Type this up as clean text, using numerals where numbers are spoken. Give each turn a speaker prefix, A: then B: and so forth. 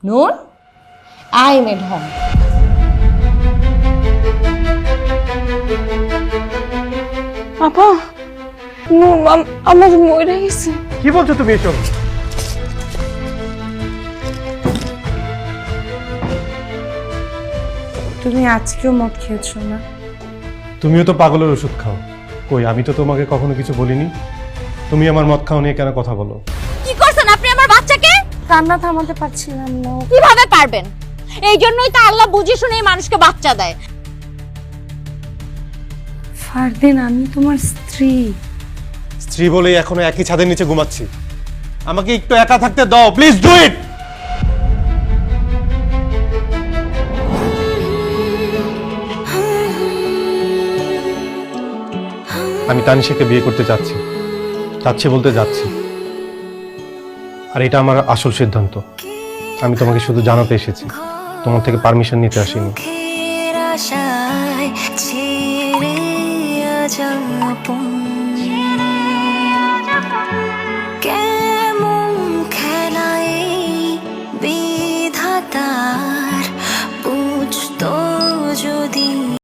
A: Noor, I made home.
B: আপা আমার মরে গেছে।
C: কি বলছো তুমি এসব?
A: তুমি আজকেও মদ খেয়েছো না?
C: তুমিও তো পাগলের ওষুধ খাও। কই, আমি তো তোমাকে কখনো কিছু বলিনি। তুমি আমার মদ খাও নিয়ে কেন কথা বলো?
D: কি করছেন আপনি আমার বাচ্চাকে?
A: কান্না থামাতে পারছিলাম না।
D: কিভাবে পারবেন? এই জন্যই তো আল্লাহ বুঝে শুনে মানুষকে বাচ্চা দেয়।
A: ফারদিন, আমি তোমার স্ত্রী।
C: স্ত্রী বলেই এখনো একই ছাদের নিচে ঘুমাচ্ছি। আমাকে একটু একা থাকতে দাও, প্লিজ ডু ইট। আমি তানিশাকে বিয়ে করতে চাচ্ছি বলতে যাচ্ছি। আর এটা আমার আসল সিদ্ধান্ত। আমি তোমাকে শুধু জানাতে এসেছি, তোমার থেকে পারমিশন নিতে আসিনি।